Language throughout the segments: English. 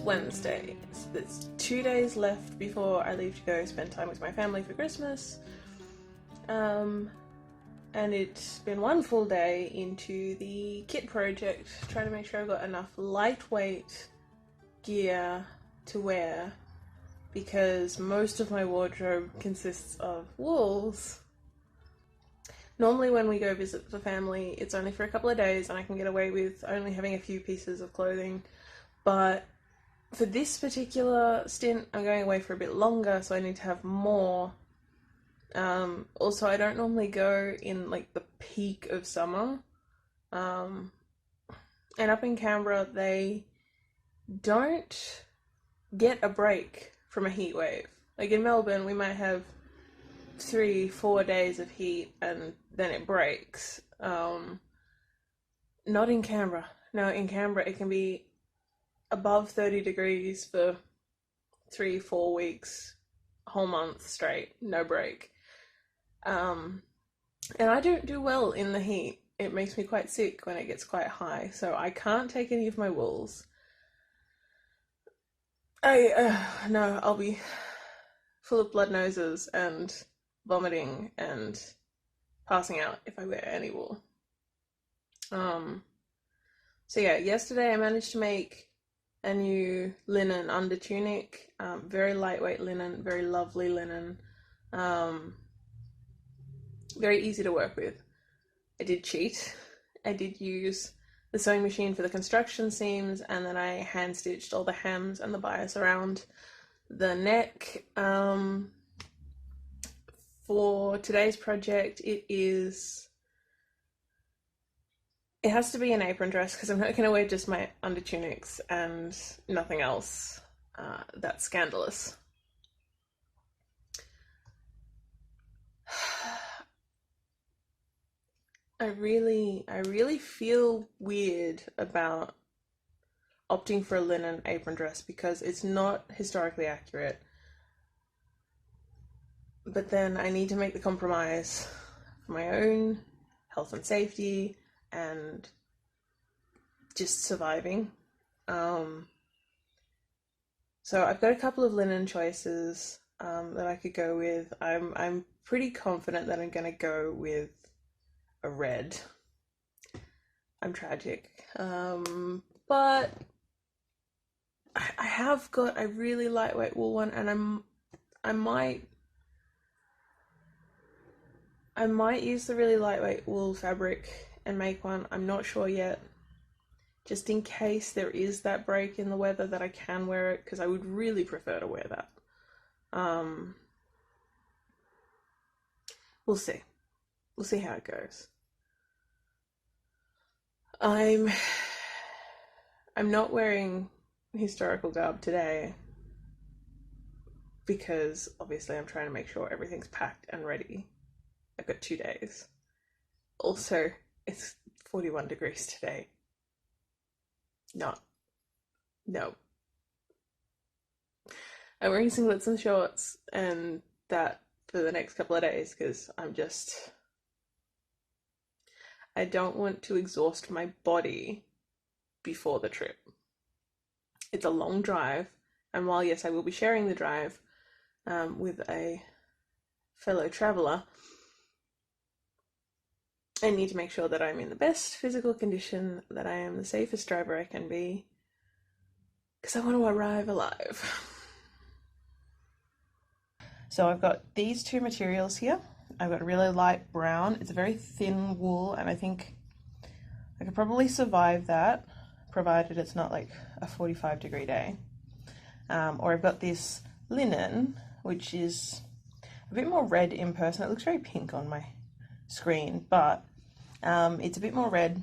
Wednesday. So there's 2 days left before I leave to go spend time with my family for Christmas. And it's been one full day into the kit project, trying to make sure I've got enough lightweight gear to wear, because most of my wardrobe consists of wools. Normally when we go visit the family, it's only for a couple of days and I can get away with only having a few pieces of clothing. But for this particular stint, I'm going away for a bit longer, so I need to have more. Also, I don't normally go in like the peak of summer. And up in Canberra, they don't get a break from a heat wave. Like in Melbourne, we might have 3-4 days of heat and then it breaks. Not in Canberra. No, in Canberra it can be above 30 degrees for 3-4 weeks, a whole month straight, no break. And I don't do well in the heat. It makes me quite sick when it gets quite high, so I can't take any of my wools. No, I'll be full of blood noses and vomiting and passing out if I wear any wool. So yeah, yesterday I managed to make a new linen under tunic, very lightweight linen, very lovely linen, very easy to work with. I did cheat. I did use the sewing machine for the construction seams, and then I hand stitched all the hems and the bias around the neck. For today's project, it has to be an apron dress because I'm not going to wear just my under tunics and nothing else that's scandalous. I really feel weird about opting for a linen apron dress because it's not historically accurate. But then I need to make the compromise for my own health and safety and just surviving. So I've got a couple of linen choices that I could go with. I'm pretty confident that I'm going to go with a red. I'm tragic. But I have got a really lightweight wool one, and I might use the really lightweight wool fabric and make one. I'm not sure yet, just in case there is that break in the weather that I can wear it, because I would really prefer to wear that. We'll see. We'll see how it goes. I'm not wearing historical garb today because obviously I'm trying to make sure everything's packed and ready. I've got 2 days. Also, it's 41 degrees today. No. I'm wearing singlets and shorts and that for the next couple of days because I don't want to exhaust my body before the trip. It's a long drive, and while yes, I will be sharing the drive with a fellow traveler, I need to make sure that I'm in the best physical condition, that I am the safest driver I can be, because I want to arrive alive. So I've got these two materials here. I've got a really light brown. It's a very thin wool, and I think I could probably survive that, provided it's not like a 45-degree day. Or I've got this linen, which is a bit more red in person. It looks very pink on my screen, but it's a bit more red,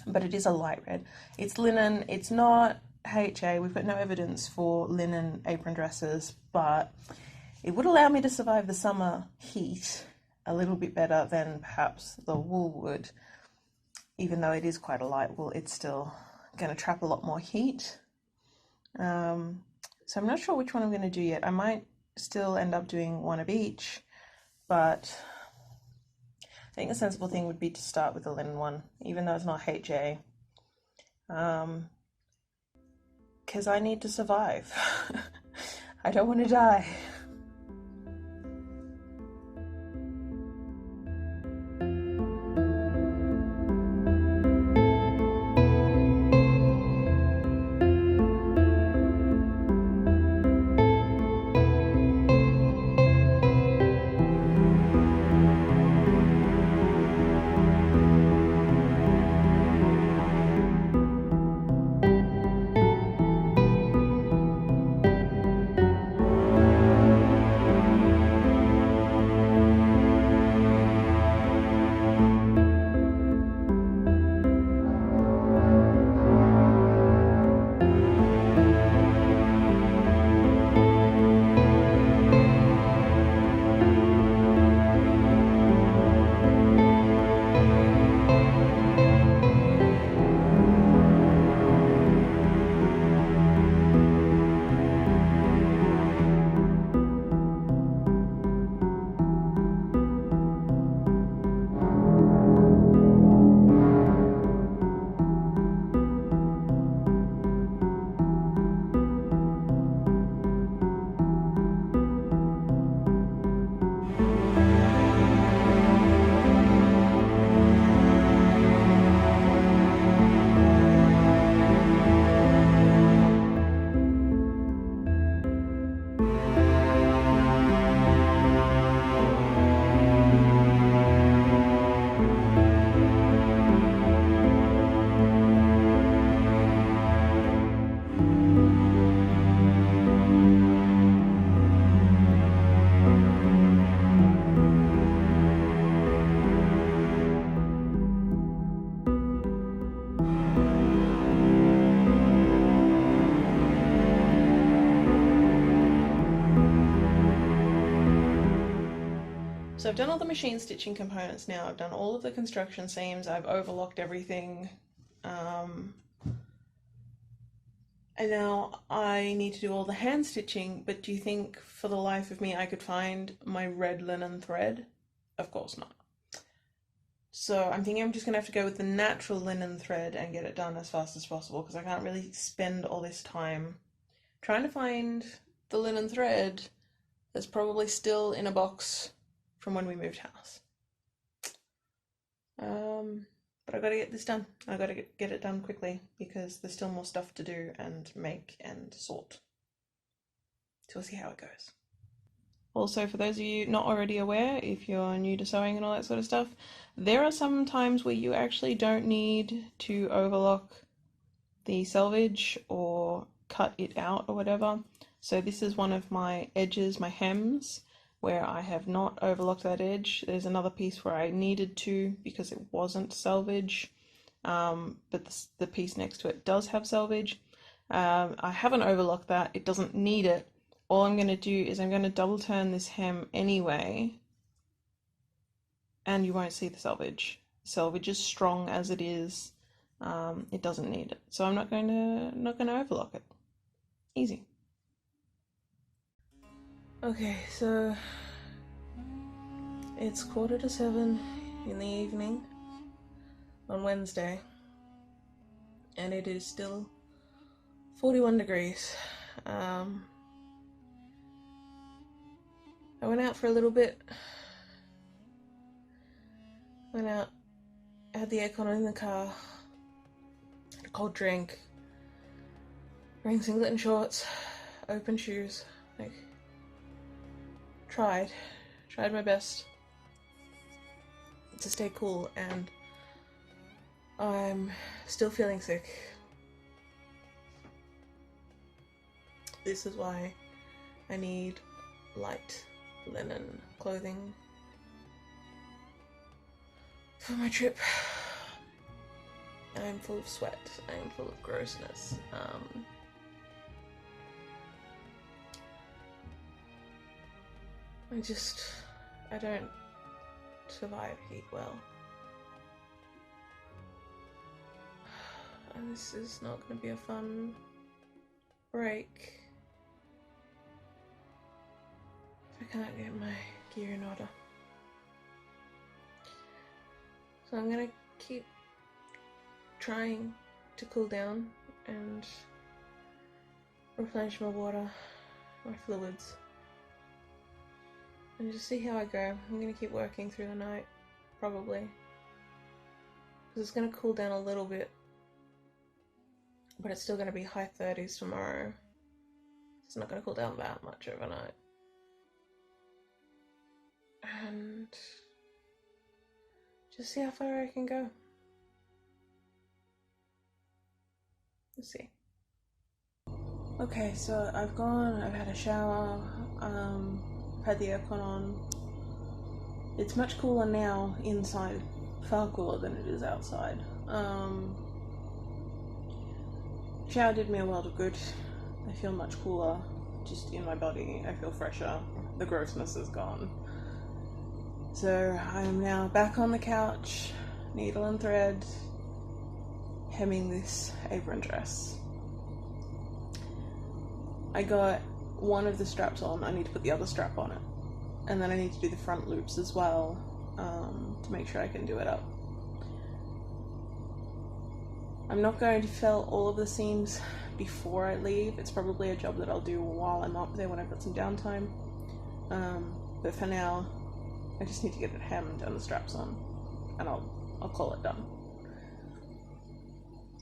but it is a light red. It's linen. It's not HA. We've got no evidence for linen apron dresses, but it would allow me to survive the summer heat a little bit better than perhaps the wool would. Even though it is quite a light wool, it's still going to trap a lot more heat. So I'm not sure which one I'm going to do yet. I might still end up doing one of each, but I think a sensible thing would be to start with the linen one, even though it's not HA. Because because I need to survive. I don't want to die. So I've done all the machine stitching components now, I've done all of the construction seams, I've overlocked everything, and now I need to do all the hand stitching. But do you think for the life of me I could find my red linen thread? Of course not. So I'm thinking I'm just going to have to go with the natural linen thread and get it done as fast as possible, because I can't really spend all this time trying to find the linen thread that's probably still in a box from when we moved house. But I've got to get this done. I've got to get it done quickly because there's still more stuff to do and make and sort. So we'll see how it goes. Also, for those of you not already aware, if you're new to sewing and all that sort of stuff, there are some times where you actually don't need to overlock the selvage or cut it out or whatever. So this is one of my edges, my hems, where I have not overlocked that edge. There's another piece where I needed to because it wasn't selvage, but the piece next to it does have selvage. I haven't overlocked that, it doesn't need it. All I'm going to do is I'm going to double turn this hem anyway, and you won't see the selvage. Selvage is strong as it is. It doesn't need it, so I'm not going to overlock it. Easy. Okay, so it's 7:15 in the evening on Wednesday, and it is still 41 degrees. I went out for a little bit. Went out, had the aircon in the car, had a cold drink, wearing singlet and shorts, open shoes, like, tried my best to stay cool, and I'm still feeling sick. This is why I need light linen clothing for my trip. I'm full of sweat, I'm full of grossness. I don't survive heat well. And this is not going to be a fun break if I can't get my gear in order. So I'm going to keep trying to cool down and replenish my water, my fluids, and just see how I go. I'm going to keep working through the night, probably, because it's going to cool down a little bit, but it's still going to be high 30s tomorrow. It's not going to cool down that much overnight. And just see how far I can go. Let's see. Okay, so I've had a shower, had the aircon on. It's much cooler now inside, far cooler than it is outside. Shower did me a world of good. I feel much cooler just in my body. I feel fresher. The grossness is gone. So I'm now back on the couch, needle and thread, hemming this apron dress. I got one of the straps on. I need to put the other strap on it, and then I need to do the front loops as well, to make sure I can do it up. I'm not going to fill all of the seams before I leave. It's probably a job that I'll do while I'm up there when I've got some downtime, but for now I just need to get it hemmed and the straps on, and I'll call it done.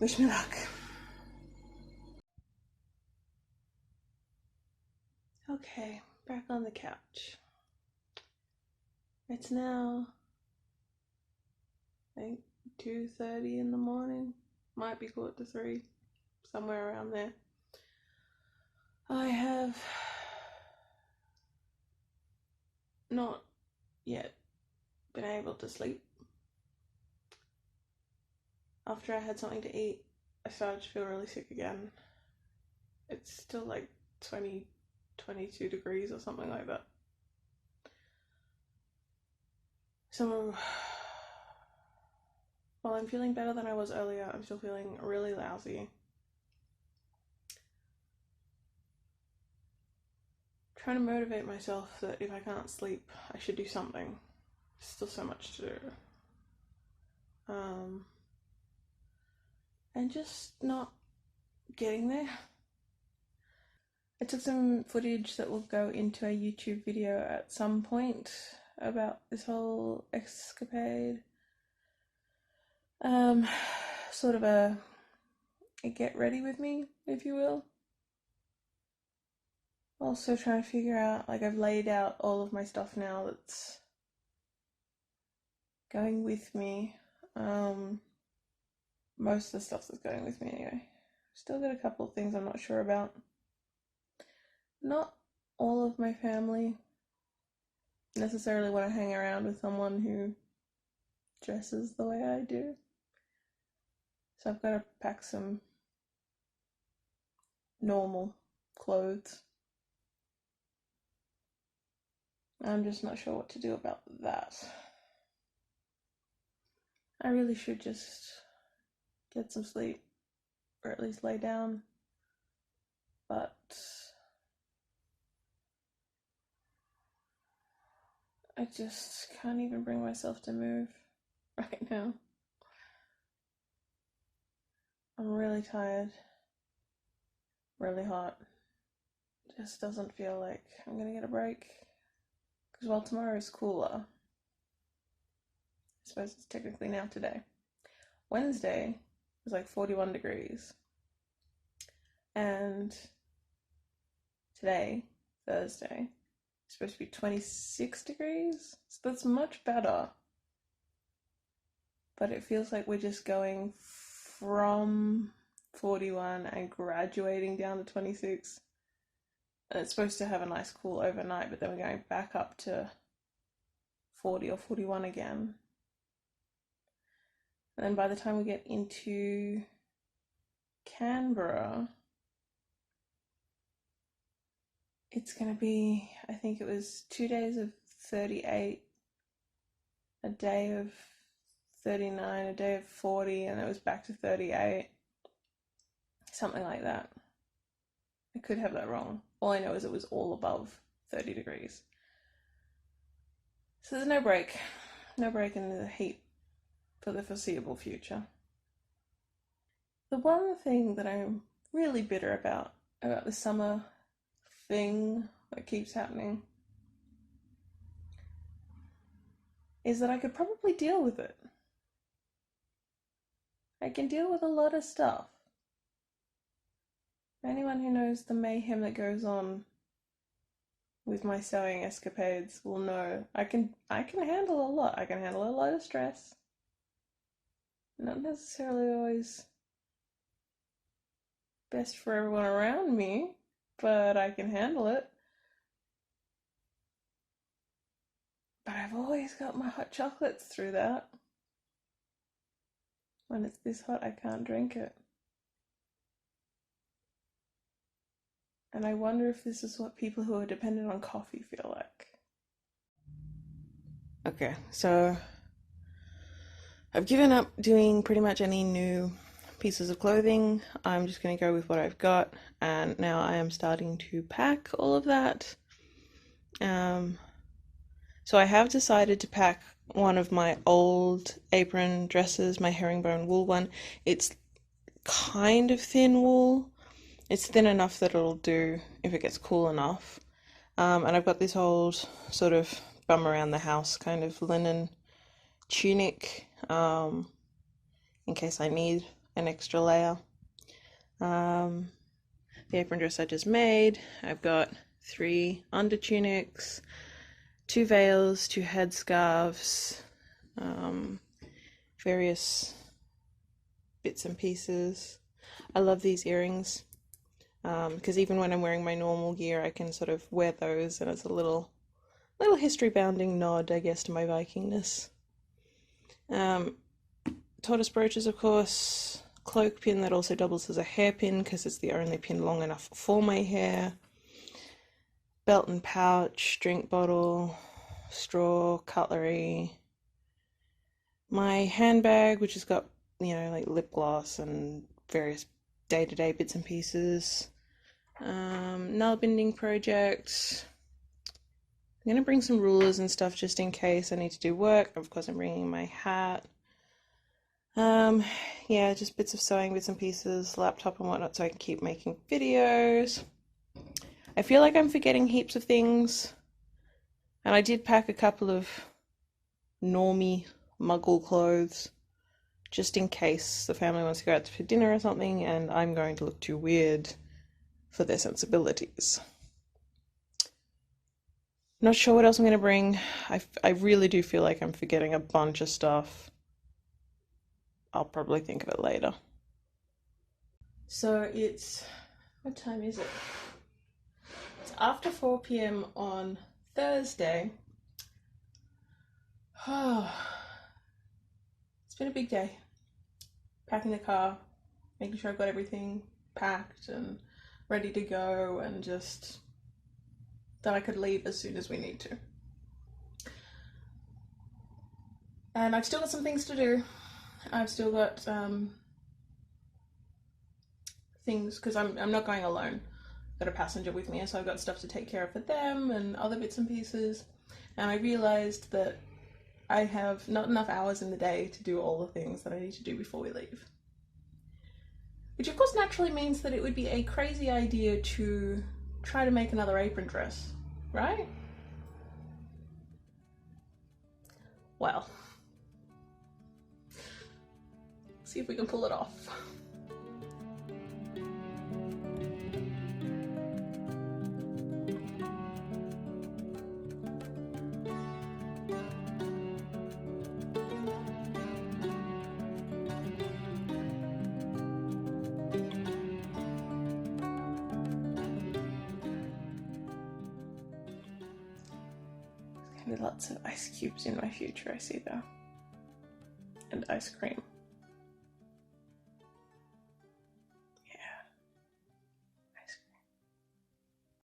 Wish me luck. Okay, back on the couch. It's now, I think, 2:30 in the morning. Might be 2:45, somewhere around there. I have not yet been able to sleep. After I had something to eat, I started to feel really sick again. It's still like 22 degrees or something like that. So while I'm feeling better than I was earlier, I'm still feeling really lousy. Trying to motivate myself that if I can't sleep, I should do something. There's still so much to do. And just not getting there. I took some footage that will go into a YouTube video at some point about this whole escapade. Sort of a get ready with me, if you will. Also trying to figure out, like, I've laid out all of my stuff now that's going with me. Most of the stuff that's going with me anyway. Still got a couple of things I'm not sure about. Not all of my family necessarily want to hang around with someone who dresses the way I do. So I've got to pack some normal clothes. I'm just not sure what to do about that. I really should just get some sleep, or at least lay down, but I just can't even bring myself to move right now. I'm really tired, really hot. Just doesn't feel like I'm gonna get a break. Because while tomorrow is cooler, I suppose it's technically now today. Wednesday was like 41 degrees. And today, Thursday, it's supposed to be 26 degrees. So that's much better. But it feels like we're just going from 41 and graduating down to 26. And it's supposed to have a nice cool overnight, but then we're going back up to 40 or 41 again. And then by the time we get into Canberra, it's going to be, I think it was 2 days of 38, a day of 39, a day of 40, and it was back to 38. Something like that. I could have that wrong. All I know is it was all above 30 degrees. So there's no break. No break in the heat for the foreseeable future. The one thing that I'm really bitter about about the summer thing that keeps happening is that I could probably deal with it. I can deal with a lot of stuff. Anyone who knows the mayhem that goes on with my sewing escapades will know I can handle a lot. I can handle a lot of stress. Not necessarily always best for everyone around me, but I can handle it. But I've always got my hot chocolates through that. When it's this hot, I can't drink it. And I wonder if this is what people who are dependent on coffee feel like. Okay, so I've given up doing pretty much any new pieces of clothing. I'm just going to go with what I've got, and now I am starting to pack all of that. So I have decided to pack one of my old apron dresses, my herringbone wool one. It's kind of thin wool. It's thin enough that it'll do if it gets cool enough. And I've got this old sort of bum around the house kind of linen tunic, in case I need an extra layer. The apron dress I just made, I've got 3 under tunics, 2 veils, 2 headscarves, various bits and pieces. I love these earrings because even when I'm wearing my normal gear, I can sort of wear those, and it's a little history-bounding nod, I guess, to my Vikingness. Tortoise brooches, of course, cloak pin that also doubles as a hairpin because it's the only pin long enough for my hair. Belt and pouch, drink bottle, straw, cutlery. My handbag, which has got, like lip gloss and various day-to-day bits and pieces. Nail binding project. I'm gonna bring some rulers and stuff just in case I need to do work. Of course, I'm bringing my hat. Yeah, just bits of sewing, bits and pieces, laptop and whatnot, so I can keep making videos. I feel like I'm forgetting heaps of things, and I did pack a couple of normie muggle clothes just in case the family wants to go out for dinner or something and I'm going to look too weird for their sensibilities. Not sure what else I'm going to bring. I really do feel like I'm forgetting a bunch of stuff. I'll probably think of it later. So what time is it? It's after 4 p.m. on Thursday. It's been a big day. Packing the car, making sure I've got everything packed and ready to go, and just that I could leave as soon as we need to. And I've still got some things to do. I've still got things, because I'm not going alone. I've got a passenger with me, so I've got stuff to take care of for them and other bits and pieces. And I realised that I have not enough hours in the day to do all the things that I need to do before we leave. Which of course naturally means that it would be a crazy idea to try to make another apron dress, right? Well, see if we can pull it off. There's gonna be lots of ice cubes in my future, I see though. And ice cream.